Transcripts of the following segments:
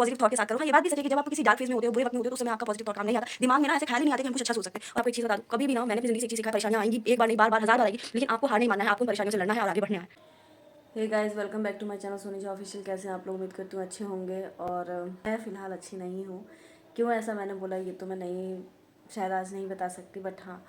Positive thought के साथ करो। हाँ, ये बात भी सच है कि जब आप किसी डार्क फेज में होते हो, बुरे वक्त में होते हो, तो उस समय आपका पॉजिटिव थॉट काम नहीं आता, दिमाग में ना ऐसे ख्याल ही नहीं आते कि हम कुछ अच्छा सोच सकते हैं। और आपको एक चीज़ बता दूँ, कभी भी ना मैंने अपनी ज़िंदगी से एक चीज़ सीखा है, परेशानियाँ आएँगी, एक बार नहीं बार-बार, हज़ार बार आएगी, लेकिन आपको हार नहीं मानना है, आपको उन परेशानियों से लड़ना है और आगे बढ़ना है। Hey guys, welcome back to my channel Soni Jha official. कैसे हैं आप लोग? उम्मीद करती हूँ अच्छे होंगे। और मैं फ़िलहाल अच्छी नहीं हूँ। क्यों ऐसा मैंने बोला ये तो मैं नहीं, शायद आज नहीं बता सकती, बट हाँ,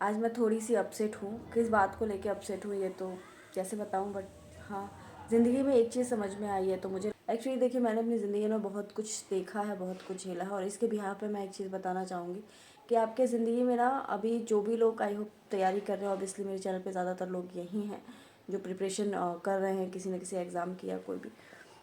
आज मैं थोड़ी सी अपसेट हूँ। किस बात को लेके अपसेट हूँ ये तो कैसे बताऊँ, बट हाँ, ज़िंदगी में एक चीज़ समझ में आई है। तो मुझे एक्चुअली देखिए, मैंने अपनी ज़िंदगी में बहुत कुछ देखा है, बहुत कुछ झेला है, और इसके बिहाफ पे मैं एक चीज़ बताना चाहूँगी कि आपके ज़िंदगी में ना अभी जो भी लोग आई होप तैयारी कर रहे हो, ऑब्वियसली मेरे चैनल पे ज़्यादातर लोग यही हैं जो प्रिपरेशन कर रहे हैं किसी न किसी एग्ज़ाम की या कोई भी।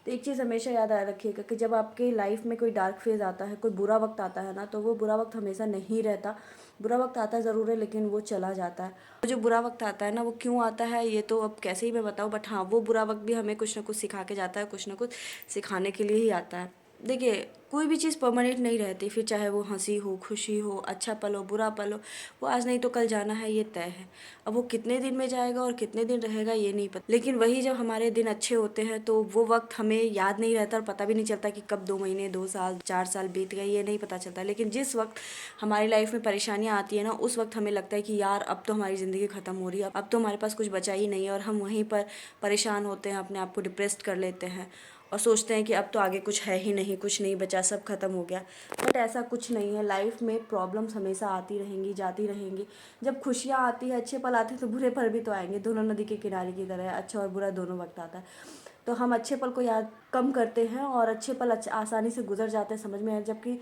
तो एक चीज़ हमेशा याद रखिएगा कि जब आपके लाइफ में कोई डार्क फेज़ आता है, कोई बुरा वक्त आता है ना, तो वो बुरा वक्त हमेशा नहीं रहता। बुरा वक्त आता ज़रूर है, लेकिन वो चला जाता है। तो जो बुरा वक्त आता है ना, वो क्यों आता है ये तो अब कैसे ही मैं बताऊँ, बट हाँ, वो बुरा वक्त भी हमें कुछ ना कुछ सिखा के जाता है, कुछ ना कुछ सिखाने के लिए ही आता है। देखिए, कोई भी चीज़ परमानेंट नहीं रहती, फिर चाहे वो हंसी हो, खुशी हो, अच्छा पल हो, बुरा पल हो, वो आज नहीं तो कल जाना है, ये तय है। अब वो कितने दिन में जाएगा और कितने दिन रहेगा ये नहीं पता, लेकिन वही जब हमारे दिन अच्छे होते हैं तो वो वक्त हमें याद नहीं रहता और पता भी नहीं चलता कि कब 2 महीने, 2 साल, 4 साल बीत गए, ये नहीं पता चलता। लेकिन जिस वक्त हमारी लाइफ में परेशानियाँ आती है ना, उस वक्त हमें लगता है कि यार अब तो हमारी ज़िंदगी ख़त्म हो रही है, अब तो हमारे पास कुछ बचा ही नहीं है, और हम वहीं पर परेशान होते हैं, अपने आप को डिप्रेस्ड कर लेते हैं और सोचते हैं कि अब तो आगे कुछ है ही नहीं, कुछ नहीं बचा, सब खत्म हो गया। बट ऐसा कुछ नहीं है। लाइफ में प्रॉब्लम्स हमेशा आती रहेंगी, जाती रहेंगी। जब खुशियाँ आती है, अच्छे पल आते हैं, तो बुरे पल भी तो आएंगे। दोनों नदी के किनारे की तरह है, अच्छा और बुरा दोनों वक्त आता है। तो हम अच्छे पल को याद कम करते हैं और अच्छे पल आसानी से गुजर जाते हैं, समझ में आए। जबकि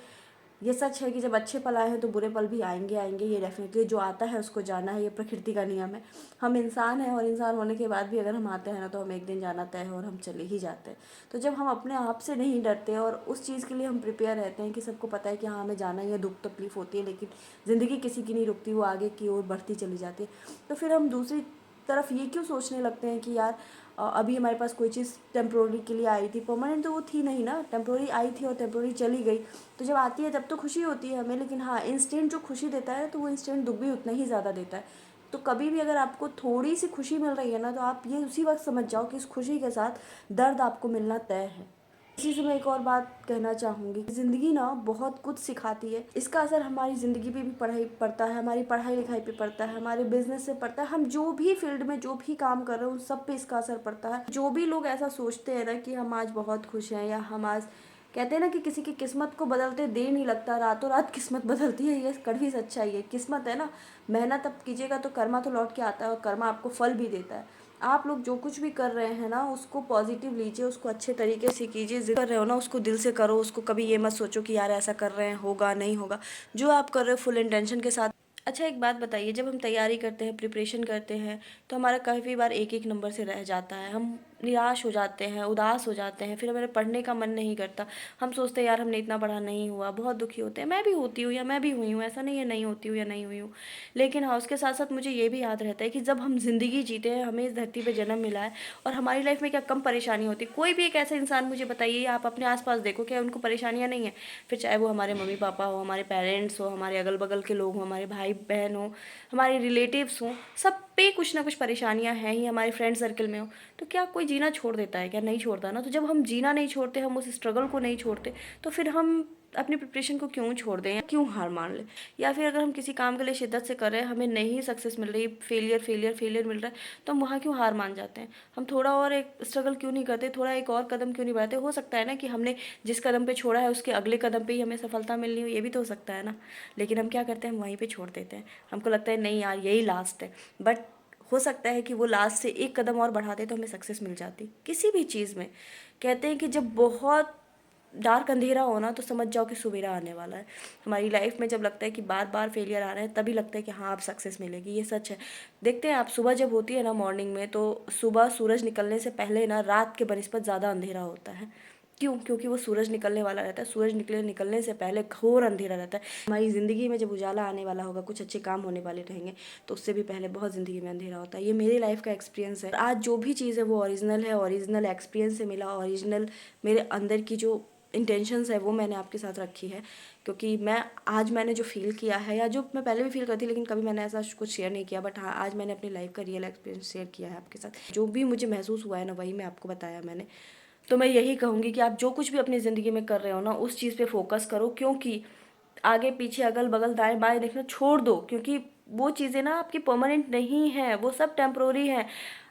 ये सच है कि जब अच्छे पल आए हैं तो बुरे पल भी आएंगे आएंगे, ये डेफिनेटली जो आता है उसको जाना है, ये प्रकृति का नियम है। हम इंसान हैं और इंसान होने के बाद भी अगर हम आते हैं ना, तो हम एक दिन जाना तय है और हम चले ही जाते हैं। तो जब हम अपने आप से नहीं डरते और उस चीज़ के लिए हम प्रिपेयर रहते हैं कि सबको पता है कि हाँ, हमें जाना ही है, दुख तकलीफ होती है, लेकिन ज़िंदगी किसी की नहीं रुकती, वो आगे की ओर बढ़ती चली जाती है। तो फिर हम दूसरी तरफ ये क्यों सोचने लगते हैं कि यार अभी हमारे पास कोई चीज़ टेम्प्रोरी के लिए आई थी, परमानेंट तो वो थी नहीं ना, टेम्प्रोरी आई थी और टेम्प्रोरी चली गई। तो जब आती है तब तो खुशी होती है हमें, लेकिन हाँ, इंस्टेंट जो खुशी देता है तो वो इंस्टेंट दुख भी उतना ही ज़्यादा देता है। तो कभी भी अगर आपको थोड़ी सी खुशी मिल रही है ना, तो आप ये उसी वक्त समझ जाओ कि इस खुशी के साथ दर्द आपको मिलना तय है। इसी से मैं एक और बात कहना चाहूँगी, ज़िंदगी ना बहुत कुछ सिखाती है। इसका असर हमारी ज़िंदगी पे भी पढ़ाई पड़ता है, हमारी पढ़ाई लिखाई पे पड़ता है, हमारे बिजनेस से पड़ता है। हम जो भी फील्ड में जो भी काम कर रहे हैं उन सब पे इसका असर पड़ता है। जो भी लोग ऐसा सोचते हैं ना कि हम आज बहुत खुश हैं, या हम आज कहते हैं ना कि किसी की किस्मत को बदलते देर नहीं लगता, रातों रात किस्मत बदलती है, ये कड़वी सच्चाई है। किस्मत है ना, मेहनत अब कीजिएगा तो कर्मा तो लौट के आता है और कर्मा आपको फल भी देता है। आप लोग जो कुछ भी कर रहे हैं ना, उसको पॉजिटिव लीजिए, उसको अच्छे तरीके से कीजिए। कर रहे हो ना, उसको दिल से करो। उसको कभी ये मत सोचो कि यार ऐसा कर रहे हैं, होगा नहीं होगा। जो आप कर रहे हो फुल इंटेंशन के साथ। अच्छा, एक बात बताइए, जब हम तैयारी करते हैं, प्रिपरेशन करते हैं, तो हमारा काफ़ी बार एक एक नंबर से रह जाता है। हम निराश हो जाते हैं, उदास हो जाते हैं, फिर हमारे पढ़ने का मन नहीं करता। हम सोचते हैं यार हमने इतना पढ़ा, नहीं हुआ, बहुत दुखी होते हैं। मैं भी होती हूँ या मैं भी हुई हूँ, ऐसा नहीं है नहीं होती हूँ या नहीं हुई हूँ। लेकिन हाँ, उसके साथ साथ मुझे ये भी याद रहता है कि जब हम ज़िंदगी जीते हैं, हमें इस धरती पे जन्म मिला है, और हमारी लाइफ में क्या कम परेशानी होती है। कोई भी एक ऐसा इंसान मुझे बताइए, आप अपने आसपास देखो, क्या उनको परेशानियाँ नहीं है। फिर चाहे वो हमारे मम्मी पापा हो, हमारे पेरेंट्स हो, हमारे अगल बगल के लोग हों, हमारे भाई बहन हो, हमारे रिलेटिव्स हों, सब पे कुछ ना कुछ परेशानियाँ हैं ही। हमारे फ्रेंड सर्कल में हो, तो क्या कोई जीना छोड़ देता है? क्या नहीं छोड़ता ना। तो जब हम जीना नहीं छोड़ते, हम उस स्ट्रगल को नहीं छोड़ते, तो फिर हम अपनी प्रिपरेशन को क्यों छोड़ दें या क्यों हार मान लें। या फिर अगर हम किसी काम के लिए शिद्दत से कर रहे हैं, हमें नहीं सक्सेस मिल रही, फेलियर फेलियर फेलियर मिल रहा है, तो हम वहाँ क्यों हार मान जाते हैं। हम थोड़ा और एक स्ट्रगल क्यों नहीं करते, थोड़ा एक और कदम क्यों नहीं बढ़ाते। हो सकता है ना कि हमने जिस कदम पे छोड़ा है उसके अगले कदम पे ही हमें सफलता मिलनी हो, ये भी तो हो सकता है ना। लेकिन हम क्या करते हैं, हम वहीं पे छोड़ देते हैं। हमको लगता है नहीं यार यही लास्ट है, बट हो सकता है कि वो लास्ट से एक कदम और बढ़ाते तो हमें सक्सेस मिल जाती किसी भी चीज़ में। कहते हैं कि जब बहुत डार्क अंधेरा हो ना, तो समझ जाओ कि सुबेरा आने वाला है। हमारी लाइफ में जब लगता है कि बार बार फेलियर आ रहे हैं, तभी लगता है कि हाँ अब सक्सेस मिलेगी, ये सच है। देखते हैं आप, सुबह जब होती है ना मॉर्निंग में, तो सुबह सूरज निकलने से पहले ना रात के बनिस्बत ज़्यादा अंधेरा होता है। क्यों? क्योंकि वो सूरज निकलने वाला रहता है। सूरज निकलने से पहले घोर अंधेरा रहता है। हमारी ज़िंदगी में जब उजाला आने वाला होगा, कुछ अच्छे काम होने वाले रहेंगे, तो उससे भी पहले बहुत ज़िंदगी में अंधेरा होता है। ये मेरी लाइफ का एक्सपीरियंस है। आज जो भी चीज़ है वो ओरिजिनल है, ओरिजिनल एक्सपीरियंस से मिला, ओरिजिनल मेरे अंदर की जो इंटेंशंस है वो मैंने आपके साथ रखी है। क्योंकि मैंने जो फ़ील किया है, या जो मैं पहले भी फ़ील करती, लेकिन कभी मैंने ऐसा कुछ शेयर नहीं किया, बट हाँ, आज मैंने अपनी लाइफ का रियल एक्सपीरियंस शेयर किया है आपके साथ। जो भी मुझे महसूस हुआ है ना, वही मैं आपको बताया मैंने। तो मैं यही कहूँगी कि आप जो कुछ भी अपनी ज़िंदगी में कर रहे हो ना, उस चीज़ पे फोकस करो, क्योंकि आगे पीछे अगल बगल दाएं बाएं देखना छोड़ दो, क्योंकि वो चीज़ें ना आपकी परमानेंट नहीं है, वो सब टेम्प्रोरी है।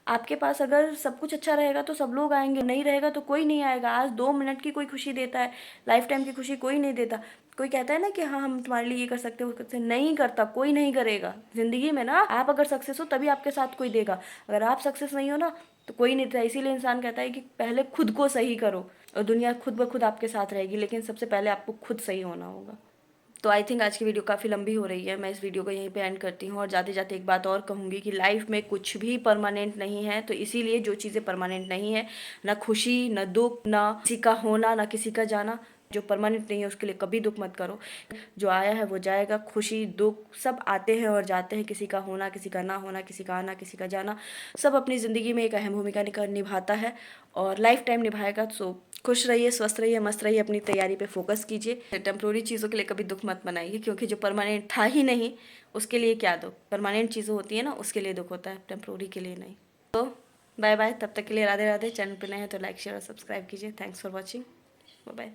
आपके पास अगर सब कुछ अच्छा रहेगा तो सब लोग आएंगे, नहीं रहेगा तो कोई नहीं आएगा। आज 2 मिनट की कोई खुशी देता है, लाइफ टाइम की खुशी कोई नहीं देता। कोई कहता है ना कि हाँ हम तुम्हारे लिए ये कर सकते हो, उससे नहीं करता, कोई नहीं करेगा ज़िंदगी में ना। आप अगर सक्सेस हो तभी आपके साथ कोई देगा, अगर आप सक्सेस नहीं हो ना तो कोई नहीं देता। इसीलिए इंसान कहता है कि पहले खुद को सही करो और दुनिया खुद ब खुद आपके साथ रहेगी, लेकिन सबसे पहले आपको खुद सही होना होगा। तो आई थिंक आज की वीडियो काफ़ी लंबी हो रही है, मैं इस वीडियो को यहीं पे एंड करती हूँ। और जाते जाते एक बात और कहूँगी कि लाइफ में कुछ भी परमानेंट नहीं है, तो इसीलिए जो चीज़ें परमानेंट नहीं है, ना खुशी, ना दुख, ना किसी का होना, ना किसी का जाना, जो परमानेंट नहीं है उसके लिए कभी दुख मत करो। जो आया है वो जाएगा, खुशी दुख सब आते हैं और जाते हैं, किसी का होना, किसी का ना होना, किसी का आना, किसी का जाना, सब अपनी ज़िंदगी में एक अहम भूमिका निभाता है और लाइफ टाइम निभाएगा। सो खुश रहिए, स्वस्थ रहिए, मस्त रहिए, अपनी तैयारी पे फोकस कीजिए। टेम्प्रोरी चीज़ों के लिए कभी दुख मत मनाइए, क्योंकि जो परमानेंट था ही नहीं उसके लिए क्या दुख। परमानेंट चीज़ें होती है ना, उसके लिए दुख होता है, टेम्प्रोरी के लिए नहीं। तो बाय बाय, तब तक के लिए राधे राधे। चैनल पे नए हैं तो लाइक शेयर और सब्सक्राइब कीजिए। Thanks for watching, bye bye.